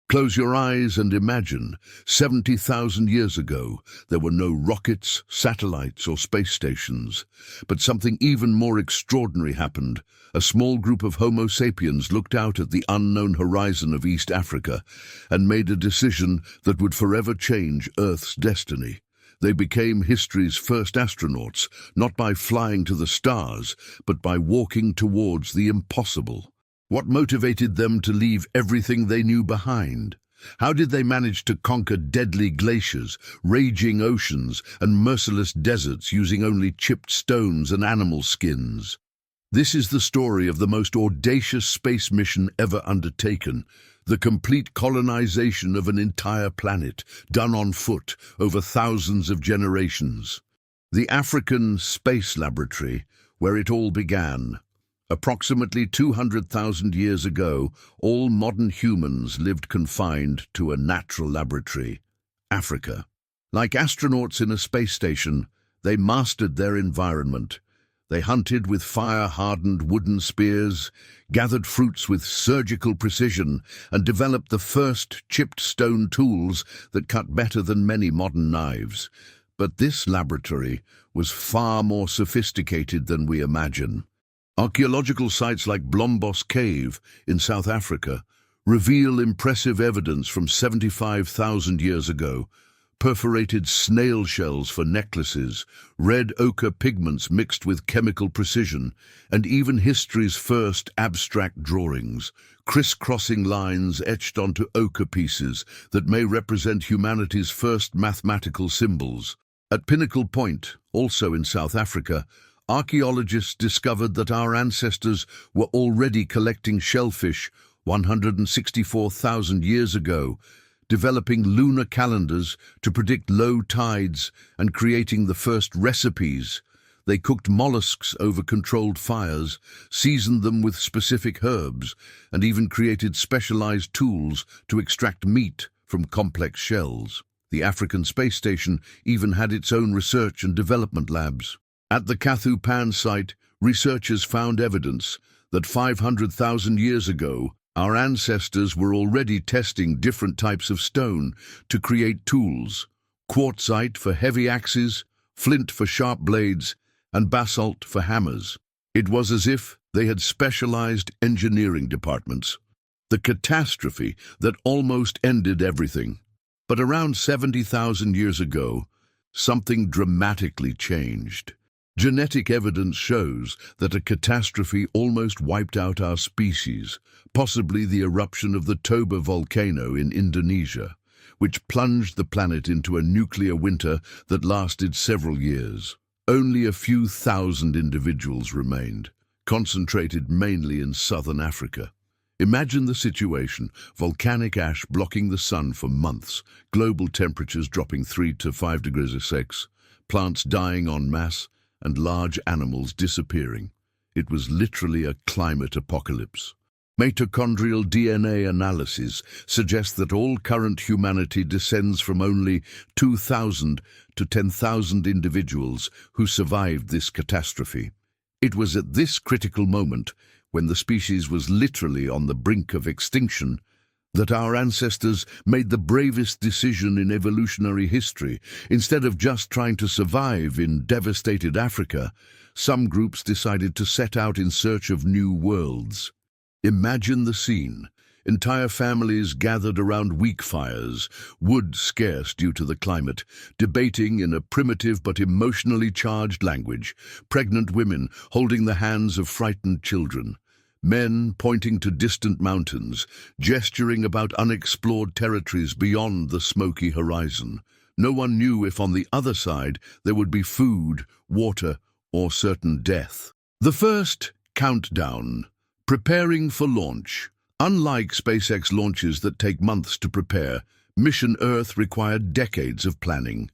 Close your eyes and imagine, 70,000 years ago, there were no rockets, satellites, or space stations. But something even more extraordinary happened. A small group of Homo sapiens looked out at the unknown horizon of East Africa and made a decision that would forever change Earth's destiny. They became history's first astronauts, not by flying to the stars, but by walking towards the impossible. What motivated them to leave everything they knew behind? How did they manage to conquer deadly glaciers, raging oceans, and merciless deserts using only chipped stones and animal skins? This is the story of the most audacious space mission ever undertaken, the complete colonization of an entire planet, done on foot over thousands of generations. The African Space Laboratory, where it all began. Approximately 200,000 years ago, all modern humans lived confined to a natural laboratory, Africa. Like astronauts in a space station, they mastered their environment. They hunted with fire-hardened wooden spears, gathered fruits with surgical precision, and developed the first chipped stone tools that cut better than many modern knives. But this laboratory was far more sophisticated than we imagine. Archaeological sites like Blombos Cave in South Africa reveal impressive evidence from 75,000 years ago. Perforated snail shells for necklaces, red ochre pigments mixed with chemical precision, and even history's first abstract drawings, crisscrossing lines etched onto ochre pieces that may represent humanity's first mathematical symbols. At Pinnacle Point, also in South Africa, archaeologists discovered that our ancestors were already collecting shellfish 164,000 years ago, developing lunar calendars to predict low tides and creating the first recipes. They cooked mollusks over controlled fires, seasoned them with specific herbs, and even created specialized tools to extract meat from complex shells. The African space station even had its own research and development labs. At the Kathu Pan site, researchers found evidence that 500,000 years ago, our ancestors were already testing different types of stone to create tools: quartzite for heavy axes, flint for sharp blades, and basalt for hammers. It was as if they had specialized engineering departments. The catastrophe that almost ended everything. But around 70,000 years ago, something dramatically changed. Genetic evidence shows that a catastrophe almost wiped out our species, possibly the eruption of the Toba volcano in Indonesia, which plunged the planet into a nuclear winter that lasted several years. Only a few thousand individuals remained, concentrated mainly in southern Africa. Imagine the situation: volcanic ash blocking the sun for months, global temperatures dropping 3 to 5 degrees Celsius, plants dying en masse, and large animals disappearing. It was literally a climate apocalypse. Mitochondrial DNA analysis suggests that all current humanity descends from only 2,000 to 10,000 individuals who survived this catastrophe. It was at this critical moment, when the species was literally on the brink of extinction, that our ancestors made the bravest decision in evolutionary history. Instead of just trying to survive in devastated Africa, some groups decided to set out in search of new worlds. Imagine the scene. Entire families gathered around weak fires, wood scarce due to the climate, debating in a primitive but emotionally charged language, pregnant women holding the hands of frightened children, men pointing to distant mountains, gesturing about unexplored territories beyond the smoky horizon. No one knew if on the other side there would be food, water, or certain death. The first countdown. Preparing for launch. Unlike SpaceX launches that take months to prepare, Mission Earth required decades of planning.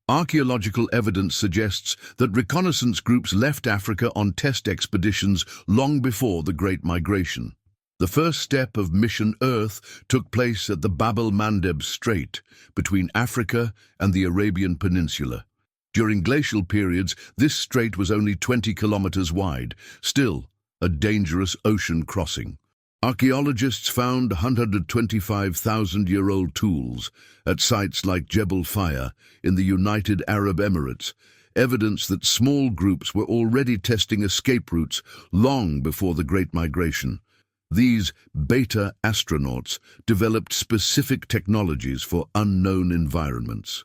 Archaeological evidence suggests that reconnaissance groups left Africa on test expeditions long before the Great Migration. The first step of Mission Earth took place at the Bab el-Mandeb Strait, between Africa and the Arabian Peninsula. During glacial periods, this strait was only 20 kilometers wide, still a dangerous ocean crossing. Archaeologists found 125,000-year-old tools at sites like Jebel Faya in the United Arab Emirates, evidence that small groups were already testing escape routes long before the Great Migration. These beta astronauts developed specific technologies for unknown environments.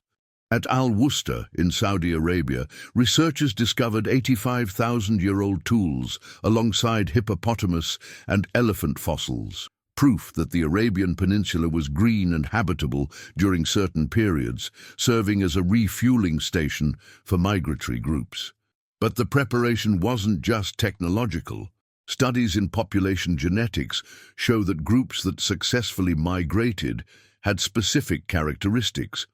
At Al-Wusta in Saudi Arabia, researchers discovered 85,000-year-old tools alongside hippopotamus and elephant fossils, proof that the Arabian Peninsula was green and habitable during certain periods, serving as a refueling station for migratory groups. But the preparation wasn't just technological. Studies in population genetics show that groups that successfully migrated had specific characteristics: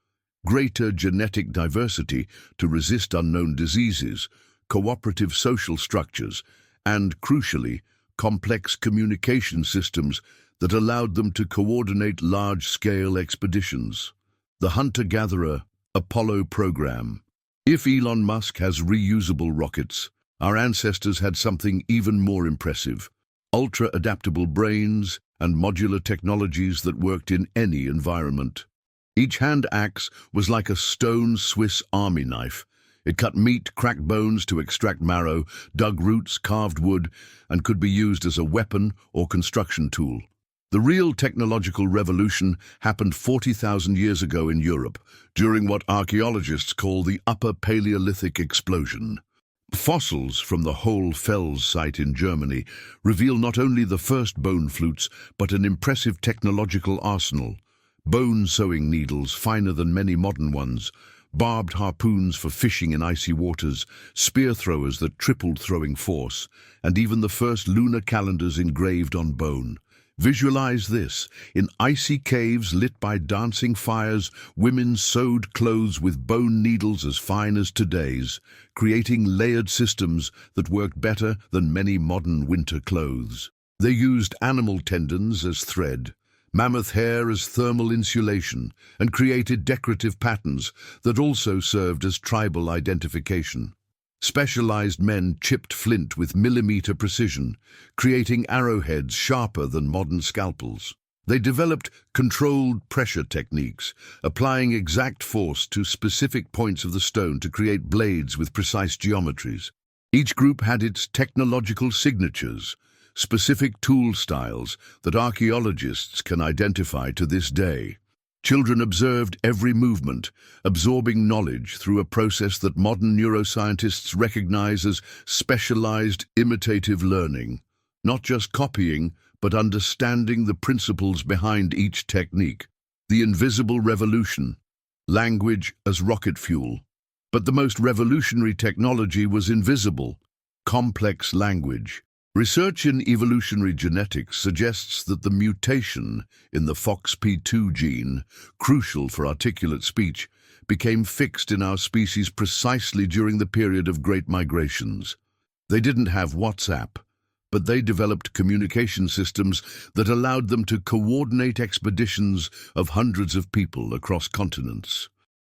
greater genetic diversity to resist unknown diseases, cooperative social structures, and, crucially, complex communication systems that allowed them to coordinate large-scale expeditions. The hunter-gatherer Apollo program. If Elon Musk has reusable rockets, our ancestors had something even more impressive: ultra-adaptable brains and modular technologies that worked in any environment. Each hand axe was like a stone Swiss army knife. It cut meat, cracked bones to extract marrow, dug roots, carved wood, and could be used as a weapon or construction tool. The real technological revolution happened 40,000 years ago in Europe, during what archaeologists call the Upper Paleolithic explosion. Fossils from the Hohl-Fels site in Germany reveal not only the first bone flutes, but an impressive technological arsenal. Bone-sewing needles finer than many modern ones, barbed harpoons for fishing in icy waters, spear throwers that tripled throwing force, and even the first lunar calendars engraved on bone. Visualize this. In icy caves lit by dancing fires, women sewed clothes with bone needles as fine as today's, creating layered systems that worked better than many modern winter clothes. They used animal tendons as thread, mammoth hair as thermal insulation, and created decorative patterns that also served as tribal identification. Specialized men chipped flint with millimeter precision, creating arrowheads sharper than modern scalpels. They developed controlled pressure techniques, applying exact force to specific points of the stone to create blades with precise geometries. Each group had its technological signatures, specific tool styles that archaeologists can identify to this day. Children observed every movement, absorbing knowledge through a process that modern neuroscientists recognize as specialized imitative learning. Not just copying, but understanding the principles behind each technique. The invisible revolution. Language as rocket fuel. But the most revolutionary technology was invisible: complex language. Research in evolutionary genetics suggests that the mutation in the FOXP2 gene, crucial for articulate speech, became fixed in our species precisely during the period of great migrations. They didn't have WhatsApp, but they developed communication systems that allowed them to coordinate expeditions of hundreds of people across continents.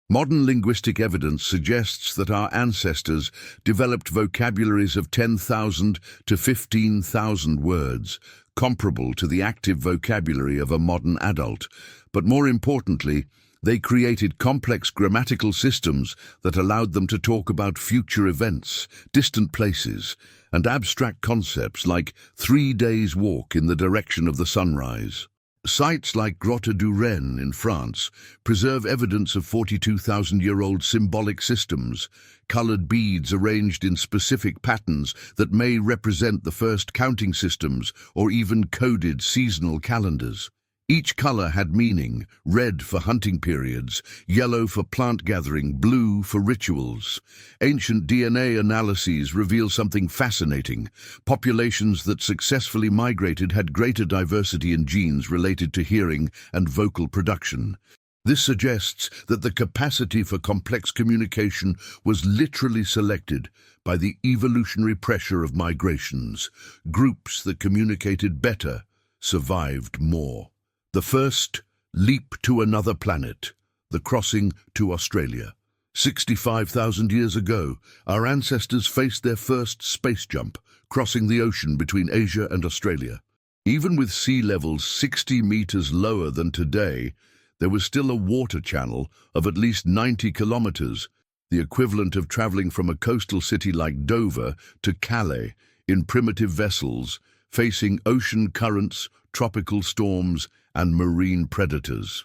Modern linguistic evidence suggests that our ancestors developed vocabularies of 10,000 to 15,000 words, comparable to the active vocabulary of a modern adult. But more importantly, they created complex grammatical systems that allowed them to talk about future events, distant places, and abstract concepts like 3 days' walk in the direction of the sunrise. Sites like Grotte du Renne in France preserve evidence of 42,000-year-old symbolic systems, colored beads arranged in specific patterns that may represent the first counting systems or even coded seasonal calendars. Each color had meaning: red for hunting periods, yellow for plant gathering, blue for rituals. Ancient DNA analyses reveal something fascinating. Populations that successfully migrated had greater diversity in genes related to hearing and vocal production. This suggests that the capacity for complex communication was literally selected by the evolutionary pressure of migrations. Groups that communicated better survived more. The first leap to another planet, the crossing to Australia. 65,000 years ago, our ancestors faced their first space jump, crossing the ocean between Asia and Australia. Even with sea levels 60 meters lower than today, there was still a water channel of at least 90 kilometers, the equivalent of traveling from a coastal city like Dover to Calais in primitive vessels, facing ocean currents, tropical storms, and marine predators.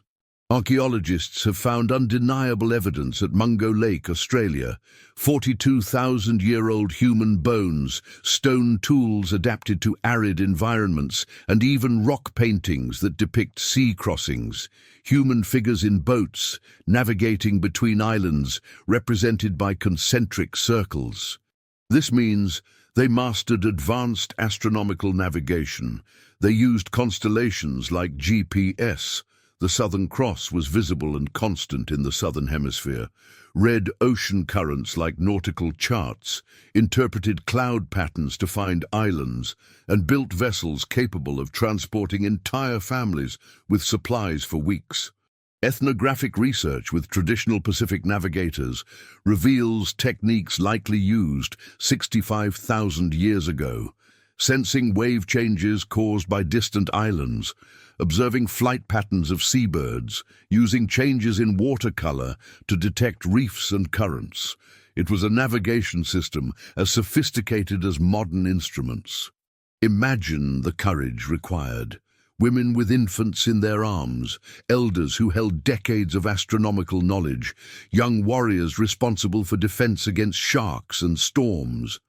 Archaeologists have found undeniable evidence at Mungo Lake, Australia, 42,000-year-old human bones, stone tools adapted to arid environments, and even rock paintings that depict sea crossings, human figures in boats, navigating between islands, represented by concentric circles. This means they mastered advanced astronomical navigation. They used constellations like GPS. The Southern Cross was visible and constant in the Southern Hemisphere, read ocean currents like nautical charts, interpreted cloud patterns to find islands, and built vessels capable of transporting entire families with supplies for weeks. Ethnographic research with traditional Pacific navigators reveals techniques likely used 65,000 years ago, sensing wave changes caused by distant islands, observing flight patterns of seabirds, using changes in water color to detect reefs and currents. It was a navigation system as sophisticated as modern instruments. Imagine the courage required. Women with infants in their arms, elders who held decades of astronomical knowledge, young warriors responsible for defense against sharks and storms,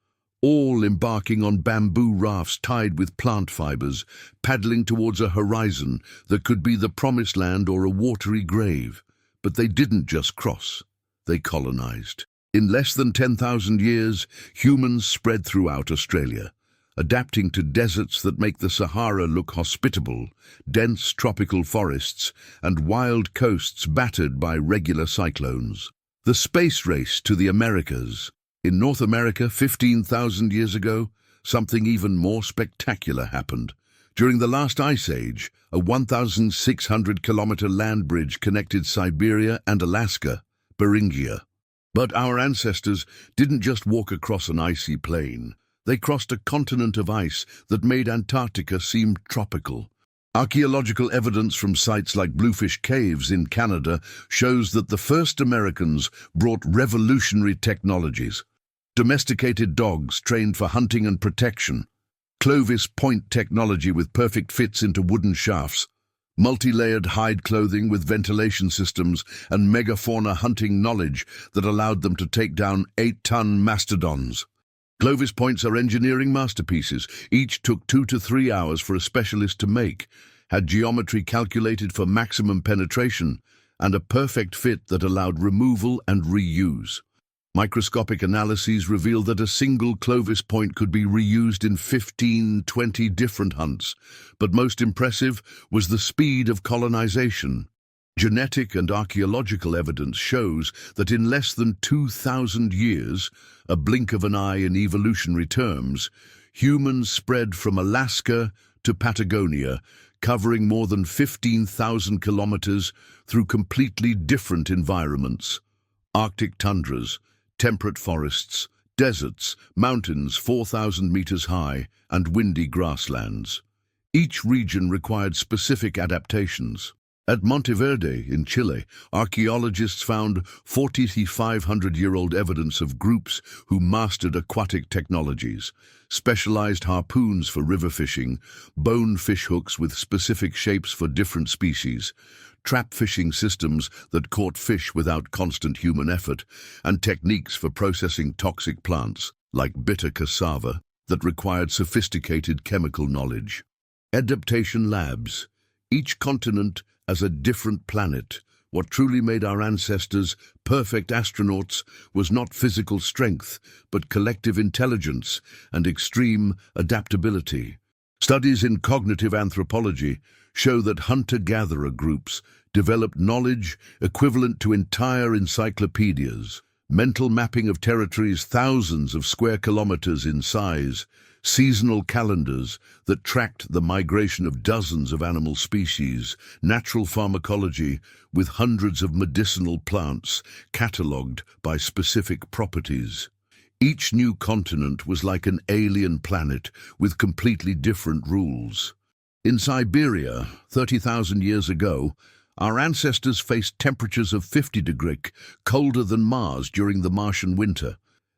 all embarking on bamboo rafts tied with plant fibers, paddling towards a horizon that could be the promised land or a watery grave. But they didn't just cross, they colonized. In less than 10,000 years, humans spread throughout Australia, adapting to deserts that make the Sahara look hospitable, dense tropical forests, and wild coasts battered by regular cyclones. The space race to the Americas. In North America, 15,000 years ago, something even more spectacular happened. During the last ice age, a 1,600-kilometer land bridge connected Siberia and Alaska, Beringia. But our ancestors didn't just walk across an icy plain. They crossed a continent of ice that made Antarctica seem tropical. Archaeological evidence from sites like Bluefish Caves in Canada shows that the first Americans brought revolutionary technologies. Domesticated dogs trained for hunting and protection, Clovis point technology with perfect fits into wooden shafts, multi-layered hide clothing with ventilation systems, and megafauna hunting knowledge that allowed them to take down 8-ton mastodons. Clovis points are engineering masterpieces. Each took 2 to 3 hours for a specialist to make, had geometry calculated for maximum penetration, and a perfect fit that allowed removal and reuse. Microscopic analyses revealed that a single Clovis point could be reused in 15-20 different hunts, but most impressive was the speed of colonization. Genetic and archaeological evidence shows that in less than 2,000 years, a blink of an eye in evolutionary terms, humans spread from Alaska to Patagonia, covering more than 15,000 kilometers through completely different environments. Arctic tundras, temperate forests, deserts, mountains 4,000 meters high, and windy grasslands. Each region required specific adaptations. At Monteverde in Chile, archaeologists found 4,500-year-old evidence of groups who mastered aquatic technologies, specialized harpoons for river fishing, bone fish hooks with specific shapes for different species, trap fishing systems that caught fish without constant human effort, and techniques for processing toxic plants, like bitter cassava, that required sophisticated chemical knowledge. Adaptation labs. Each continent as a different planet. What truly made our ancestors perfect astronauts was not physical strength, but collective intelligence and extreme adaptability. Studies in cognitive anthropology show that hunter-gatherer groups developed knowledge equivalent to entire encyclopedias, mental mapping of territories thousands of square kilometers in size, seasonal calendars that tracked the migration of dozens of animal species, natural pharmacology with hundreds of medicinal plants catalogued by specific properties. Each new continent was like an alien planet with completely different rules. In Siberia, 30,000 years ago, our ancestors faced temperatures of 50 degrees colder than Mars during the Martian winter.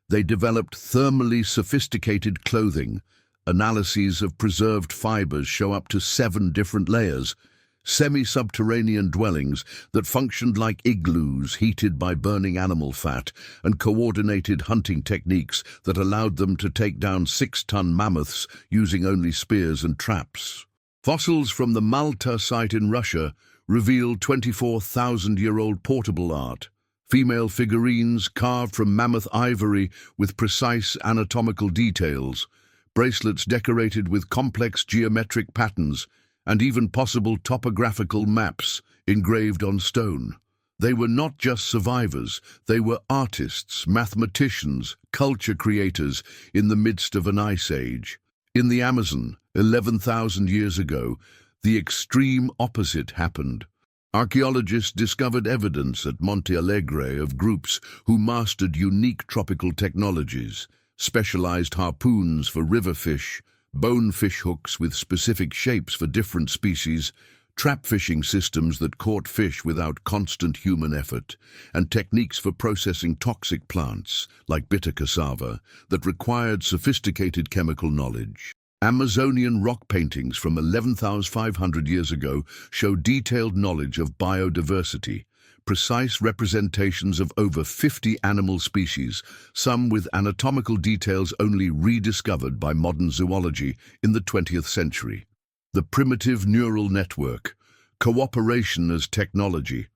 They developed thermally sophisticated clothing. Analyses of preserved fibers show up to 7 different layers, semi-subterranean dwellings that functioned like igloos heated by burning animal fat, and coordinated hunting techniques that allowed them to take down 6-ton mammoths using only spears and traps. Fossils from the Malta site in Russia reveal 24,000-year-old portable art. Female figurines carved from mammoth ivory with precise anatomical details, bracelets decorated with complex geometric patterns, and even possible topographical maps engraved on stone. They were not just survivors, they were artists, mathematicians, culture creators in the midst of an ice age. In the Amazon, 11,000 years ago, the extreme opposite happened. Archaeologists discovered evidence at Monte Alegre of groups who mastered unique tropical technologies, specialized harpoons for river fish, bone fish hooks with specific shapes for different species, trap fishing systems that caught fish without constant human effort, and techniques for processing toxic plants, like bitter cassava, that required sophisticated chemical knowledge. Amazonian rock paintings from 11,500 years ago show detailed knowledge of biodiversity, precise representations of over 50 animal species, some with anatomical details only rediscovered by modern zoology in the 20th century. The primitive neural network, cooperation as technology.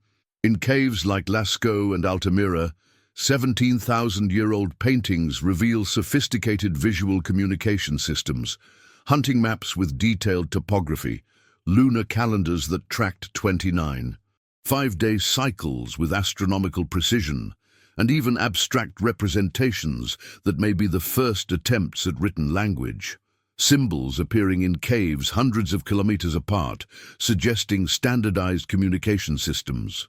In caves like Lascaux and Altamira, 17,000-year-old paintings reveal sophisticated visual communication systems, hunting maps with detailed topography, lunar calendars that tracked 29, 5-day cycles with astronomical precision, and even abstract representations that may be the first attempts at written language. Symbols appearing in caves hundreds of kilometers apart, suggesting standardized communication systems.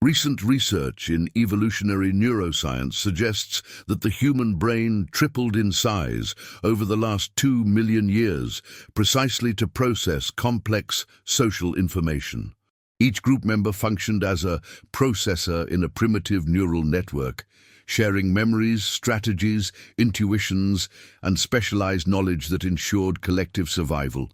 Recent research in evolutionary neuroscience suggests that the human brain tripled in size over the last 2 million years, precisely to process complex social information. Each group member functioned as a processor in a primitive neural network, sharing memories, strategies, intuitions, and specialized knowledge that ensured collective survival.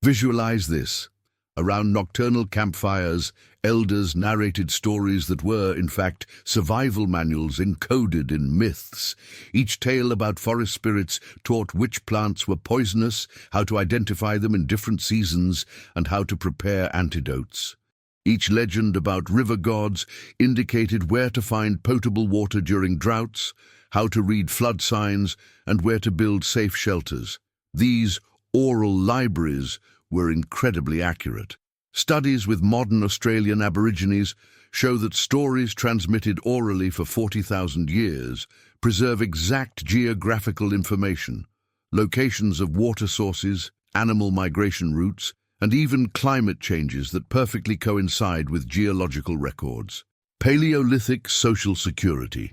Visualize this. Around nocturnal campfires, elders narrated stories that were, in fact, survival manuals encoded in myths. Each tale about forest spirits taught which plants were poisonous, how to identify them in different seasons, and how to prepare antidotes. Each legend about river gods indicated where to find potable water during droughts, how to read flood signs, and where to build safe shelters. These oral libraries were incredibly accurate. Studies with modern Australian Aborigines show that stories transmitted orally for 40,000 years preserve exact geographical information, locations of water sources, animal migration routes, and even climate changes that perfectly coincide with geological records. Paleolithic social security.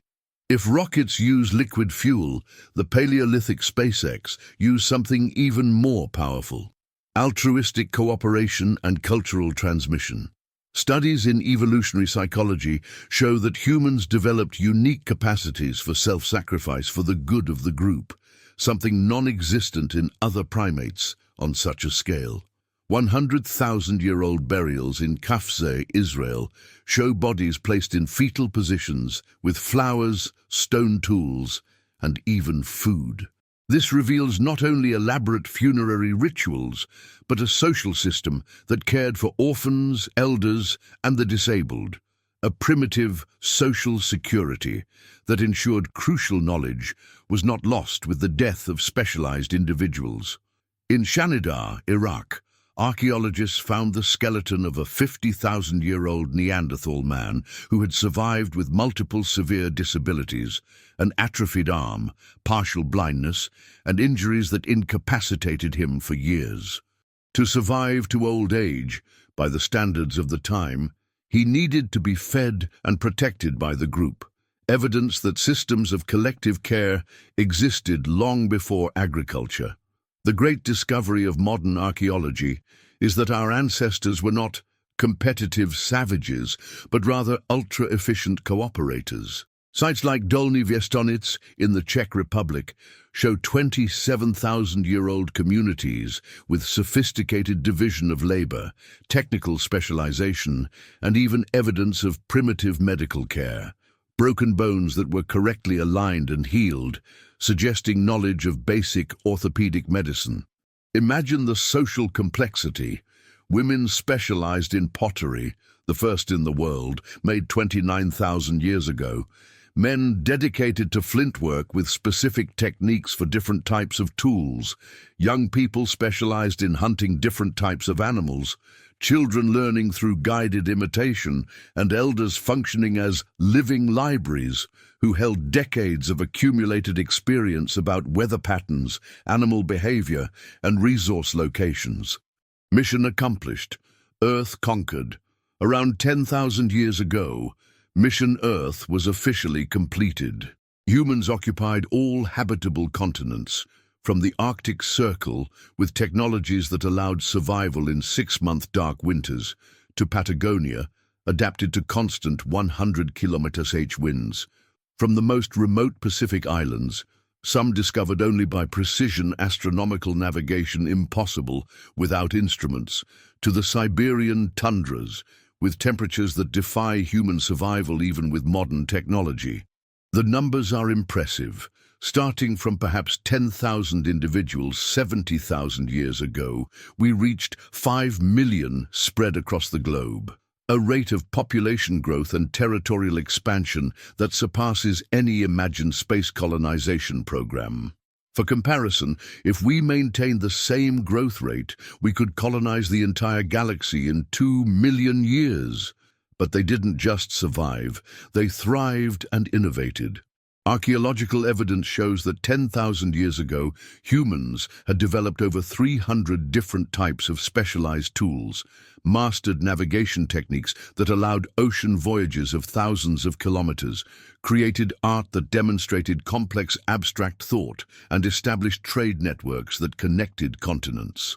If rockets use liquid fuel, the Paleolithic SpaceX used something even more powerful: altruistic cooperation and cultural transmission. Studies in evolutionary psychology show that humans developed unique capacities for self-sacrifice for the good of the group, something non-existent in other primates on such a scale. 100,000-year-old burials in Kafze, Israel, show bodies placed in fetal positions with flowers, stone tools, and even food. This reveals not only elaborate funerary rituals, but a social system that cared for orphans, elders, and the disabled, a primitive social security that ensured crucial knowledge was not lost with the death of specialized individuals. In Shanidar, Iraq, archaeologists found the skeleton of a 50,000-year-old Neanderthal man who had survived with multiple severe disabilities, an atrophied arm, partial blindness, and injuries that incapacitated him for years. To survive to old age, by the standards of the time, he needed to be fed and protected by the group, evidence that systems of collective care existed long before agriculture. The great discovery of modern archaeology is that our ancestors were not competitive savages, but rather ultra-efficient cooperators. Sites like Dolní Věstonice in the Czech Republic show 27,000-year-old communities with sophisticated division of labor, technical specialization, and even evidence of primitive medical care. Broken bones that were correctly aligned and healed, suggesting knowledge of basic orthopedic medicine. Imagine the social complexity. Women specialized in pottery, the first in the world, made 29,000 years ago. Men dedicated to flint work with specific techniques for different types of tools. Young people specialized in hunting different types of animals. Children learning through guided imitation, and elders functioning as living libraries who held decades of accumulated experience about weather patterns, animal behavior, and resource locations. Mission accomplished. Earth conquered. Around 10,000 years ago, Mission Earth was officially completed. Humans occupied all habitable continents, from the Arctic Circle with technologies that allowed survival in 6-month dark winters, to Patagonia, adapted to constant 100 km/h winds. From the most remote Pacific islands, some discovered only by precision astronomical navigation impossible without instruments, to the Siberian tundras, with temperatures that defy human survival even with modern technology. The numbers are impressive. Starting from perhaps 10,000 individuals 70,000 years ago, we reached 5 million spread across the globe. A rate of population growth and territorial expansion that surpasses any imagined space colonization program. For comparison, if we maintained the same growth rate, we could colonize the entire galaxy in 2 million years. But they didn't just survive, they thrived and innovated. Archaeological evidence shows that 10,000 years ago, humans had developed over 300 different types of specialized tools, mastered navigation techniques that allowed ocean voyages of thousands of kilometers, created art that demonstrated complex abstract thought, and established trade networks that connected continents.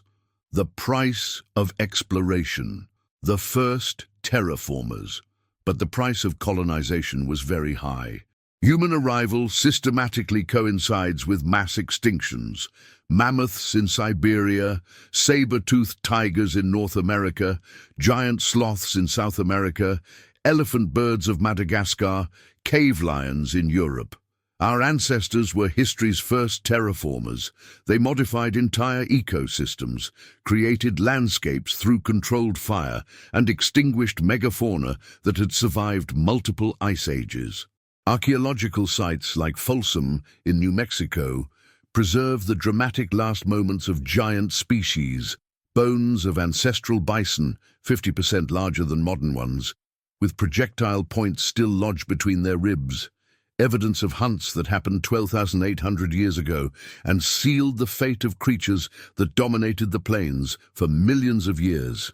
The price of exploration. The first terraformers. But the price of colonization was very high. Human arrival systematically coincides with mass extinctions. Mammoths in Siberia, saber-toothed tigers in North America, giant sloths in South America, elephant birds of Madagascar, cave lions in Europe. Our ancestors were history's first terraformers. They modified entire ecosystems, created landscapes through controlled fire, and extinguished megafauna that had survived multiple ice ages. Archaeological sites like Folsom in New Mexico preserve the dramatic last moments of giant species, bones of ancestral bison, 50% larger than modern ones, with projectile points still lodged between their ribs, evidence of hunts that happened 12,800 years ago and sealed the fate of creatures that dominated the plains for millions of years.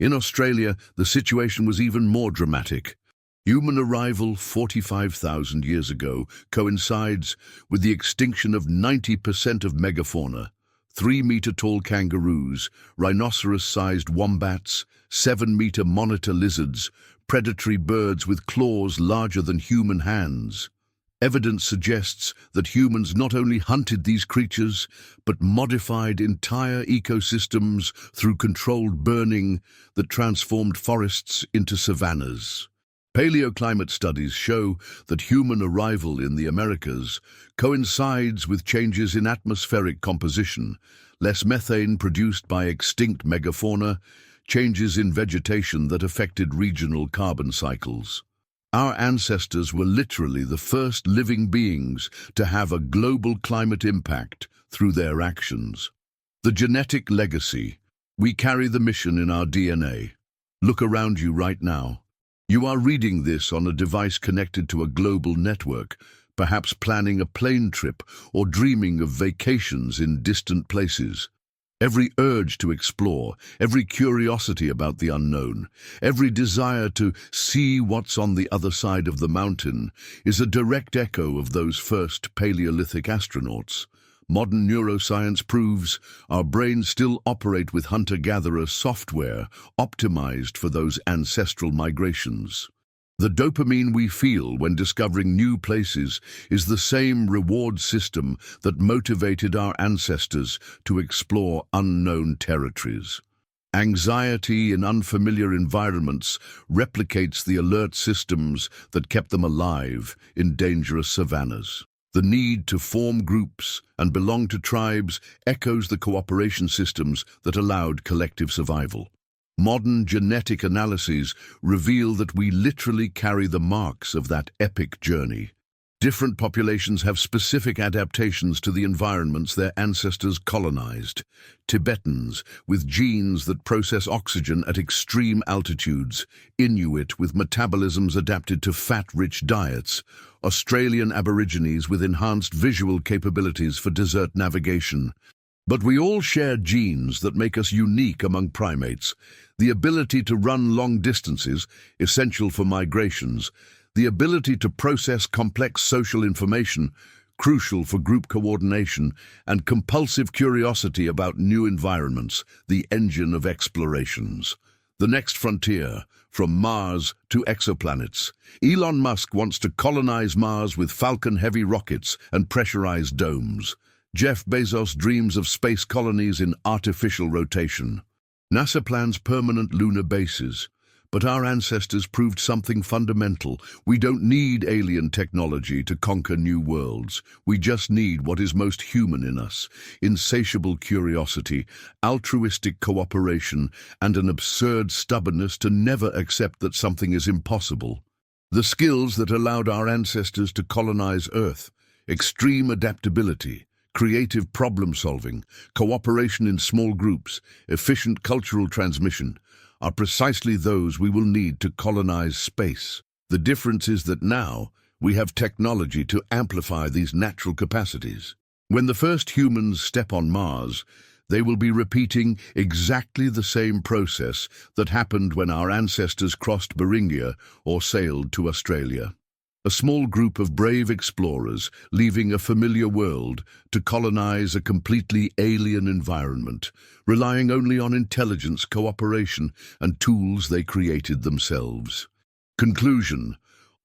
In Australia, the situation was even more dramatic. Human arrival 45,000 years ago coincides with the extinction of 90% of megafauna, 3-meter-tall kangaroos, rhinoceros-sized wombats, 7-meter monitor lizards, predatory birds with claws larger than human hands. Evidence suggests that humans not only hunted these creatures, but modified entire ecosystems through controlled burning that transformed forests into savannas. Paleoclimate studies show that human arrival in the Americas coincides with changes in atmospheric composition, less methane produced by extinct megafauna, changes in vegetation that affected regional carbon cycles. Our ancestors were literally the first living beings to have a global climate impact through their actions. The genetic legacy. We carry the mission in our DNA. Look around you right now. You are reading this on a device connected to a global network, perhaps planning a plane trip or dreaming of vacations in distant places. Every urge to explore, every curiosity about the unknown, every desire to see what's on the other side of the mountain is a direct echo of those first Paleolithic astronauts. Modern neuroscience proves our brains still operate with hunter-gatherer software optimized for those ancestral migrations. The dopamine we feel when discovering new places is the same reward system that motivated our ancestors to explore unknown territories. Anxiety in unfamiliar environments replicates the alert systems that kept them alive in dangerous savannas. The need to form groups and belong to tribes echoes the cooperation systems that allowed collective survival. Modern genetic analyses reveal that we literally carry the marks of that epic journey. Different populations have specific adaptations to the environments their ancestors colonized. Tibetans, with genes that process oxygen at extreme altitudes. Inuit, with metabolisms adapted to fat-rich diets. Australian Aborigines, with enhanced visual capabilities for desert navigation. But we all share genes that make us unique among primates. The ability to run long distances, essential for migrations. The ability to process complex social information, crucial for group coordination, and compulsive curiosity about new environments, the engine of explorations. The next frontier, from Mars to exoplanets. Elon Musk wants to colonize Mars with Falcon-heavy rockets and pressurized domes. Jeff Bezos dreams of space colonies in artificial rotation. NASA plans permanent lunar bases. But our ancestors proved something fundamental. We don't need alien technology to conquer new worlds. We just need what is most human in us: insatiable curiosity, altruistic cooperation, and an absurd stubbornness to never accept that something is impossible. The skills that allowed our ancestors to colonize Earth: extreme adaptability, creative problem-solving, cooperation in small groups, efficient cultural transmission, are precisely those we will need to colonize space. The difference is that now we have technology to amplify these natural capacities. When the first humans step on Mars, they will be repeating exactly the same process that happened when our ancestors crossed Beringia or sailed to Australia. A small group of brave explorers leaving a familiar world to colonize a completely alien environment, relying only on intelligence, cooperation, and tools they created themselves. Conclusion: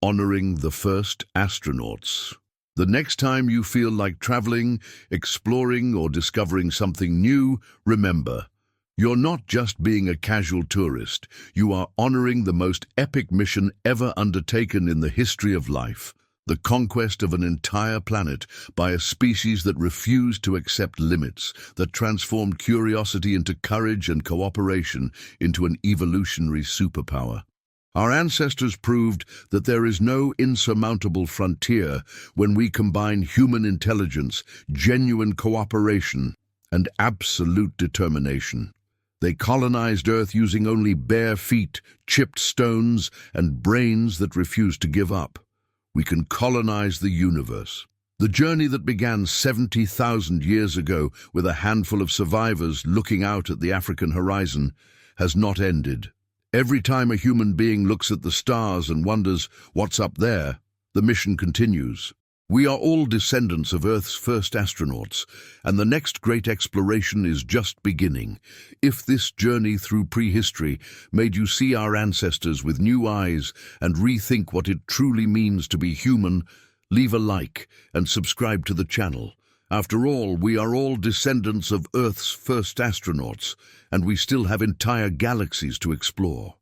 honoring the first astronauts. The next time you feel like traveling, exploring, or discovering something new, remember, you're not just being a casual tourist. You are honoring the most epic mission ever undertaken in the history of life: the conquest of an entire planet by a species that refused to accept limits, that transformed curiosity into courage and cooperation into an evolutionary superpower. Our ancestors proved that there is no insurmountable frontier when we combine human intelligence, genuine cooperation, and absolute determination. They colonized Earth using only bare feet, chipped stones, and brains that refused to give up. We can colonize the universe. The journey that began 70,000 years ago with a handful of survivors looking out at the African horizon has not ended. Every time a human being looks at the stars and wonders what's up there, the mission continues. We are all descendants of Earth's first astronauts, and the next great exploration is just beginning. If this journey through prehistory made you see our ancestors with new eyes and rethink what it truly means to be human, leave a like and subscribe to the channel. After all, we are all descendants of Earth's first astronauts, and we still have entire galaxies to explore.